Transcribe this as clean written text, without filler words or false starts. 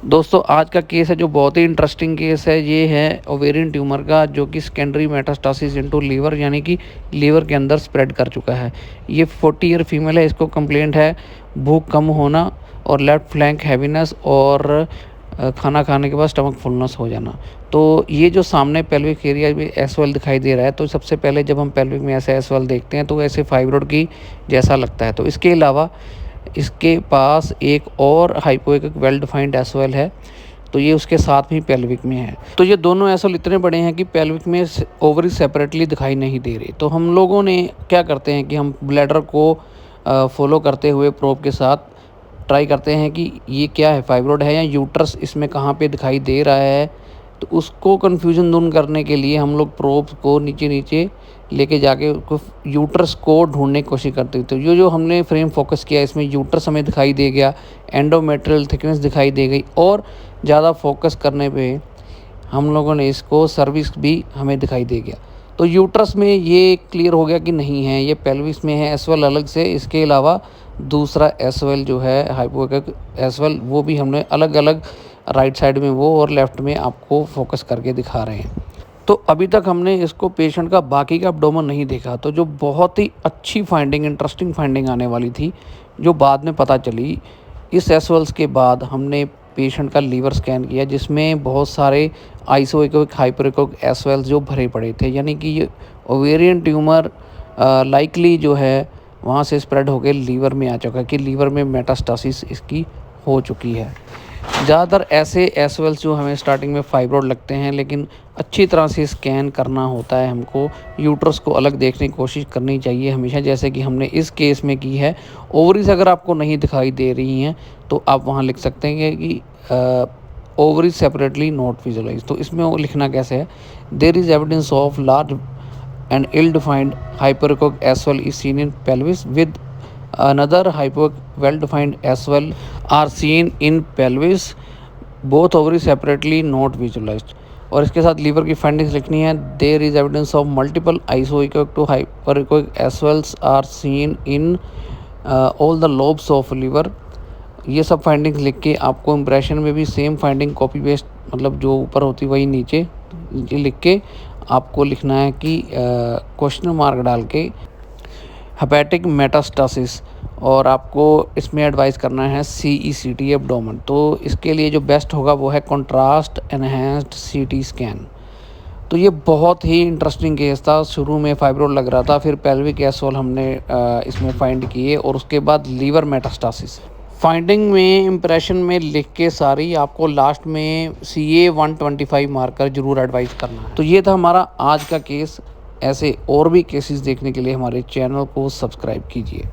दोस्तों आज का केस है जो बहुत ही इंटरेस्टिंग केस है। ये है ओवेरियन ट्यूमर का, जो कि सेकेंडरी मेटास्टासिस इनटू लीवर, यानी कि लीवर के अंदर स्प्रेड कर चुका है। ये 40 ईयर फीमेल है। इसको कंप्लेंट है भूख कम होना और लेफ्ट फ्लैंक हैवीनेस और खाना खाने के बाद स्टमक फुलनेस हो जाना। तो ये जो सामने पेल्विक एरिया में एसओएल दिखाई दे रहा है, तो सबसे पहले जब हम पेल्विक में ऐसे एसओएल देखते हैं तो ऐसे फाइब्रोइड की जैसा लगता है। तो इसके अलावा इसके पास एक और हाइपोएकिक वेल डिफाइंड एसओएल है, तो ये उसके साथ भी पेल्विक में है। तो ये दोनों एसओएल इतने बड़े हैं कि पेल्विक में ओवरी सेपरेटली दिखाई नहीं दे रही। तो हम लोगों ने क्या करते हैं कि हम ब्लैडर को फॉलो करते हुए प्रोब के साथ ट्राई करते हैं कि ये क्या है, फाइब्रोइड है या यूट्रस इसमें कहाँ पे दिखाई दे रहा है। तो उसको कन्फ्यूजन दूर करने के लिए हम लोग प्रोब को नीचे नीचे लेके जाके उसको यूट्रस को ढूंढने की कोशिश करते थे। तो जो हमने फ्रेम फोकस किया, इसमें यूट्रस हमें दिखाई दे गया, एंडोमेट्रियल थिकनेस दिखाई दे गई, और ज़्यादा फोकस करने पे हम लोगों ने इसको सर्विक्स भी हमें दिखाई दे गया। तो यूट्रस में ये क्लियर हो गया कि नहीं है, ये पेल्विस में है एसवेल अलग से। इसके अलावा दूसरा एसवेल जो है हाइपोएकिक एसवेल, वो भी हमने अलग अलग राइट साइड में वो और लेफ़्ट में आपको फोकस करके दिखा रहे हैं। तो अभी तक हमने इसको पेशेंट का बाकी का एब्डोमेन नहीं देखा। तो जो बहुत ही अच्छी फाइंडिंग, इंटरेस्टिंग फाइंडिंग आने वाली थी, जो बाद में पता चली, इस एसवेल्स के बाद हमने पेशेंट का लीवर स्कैन किया, जिसमें बहुत सारे आइसोएकोइक हाइपरएकोइक एसवेल्स जो भरे पड़े थे, यानी कि ये ओवेरियन ट्यूमर लाइकली जो है वहाँ से स्प्रेड होकर लीवर में आ चुका है, कि लीवर में मेटास्टासिस इसकी हो चुकी है। ज़्यादातर ऐसे एसवेल्स जो हमें स्टार्टिंग में फाइब्रोइड लगते हैं, लेकिन अच्छी तरह से स्कैन करना होता है, हमको यूट्रस को अलग देखने की कोशिश करनी चाहिए हमेशा, जैसे कि हमने इस केस में की है। ओवरीज अगर आपको नहीं दिखाई दे रही हैं तो आप वहाँ लिख सकते हैं कि ओवरीज सेपरेटली नॉट विजुअलाइज। तो इसमें वो लिखना कैसे है, there is evidence of large and ill defined hyperechoic SOL is seen in pelvis with another hypoequic well defined as well are seen in pelvis, both ovaries separately not visualized। और इसके साथ liver की findings लिखनी है, there is evidence of multiple isoechoic to hyperechoic SOLs are seen in all the lobes of liver. ये सब findings लिख के आपको इम्प्रेशन में भी सेम फाइंडिंग कॉपी पेस्ट, मतलब जो ऊपर होती वही नीचे लिख के आपको लिखना है कि क्वेश्चन मार्क डाल के हेपेटिक मेटास्टासिस, और आपको इसमें एडवाइस करना है CECT एब्डोमेन। तो इसके लिए जो बेस्ट होगा वो है कंट्रास्ट एनहेंस्ड CT स्कैन। तो ये बहुत ही इंटरेस्टिंग केस था। शुरू में फाइब्रोइड लग रहा था, फिर पेल्विक एसोल हमने इसमें फाइंड किए, और उसके बाद लीवर मेटास्टासिस। फाइंडिंग में इम्प्रेशन में लिख के सारी आपको लास्ट में CA 125 मार्कर जरूर एडवाइस करना है। तो ये था हमारा आज का केस। ऐसे और भी केसेस देखने के लिए हमारे चैनल को सब्सक्राइब कीजिए।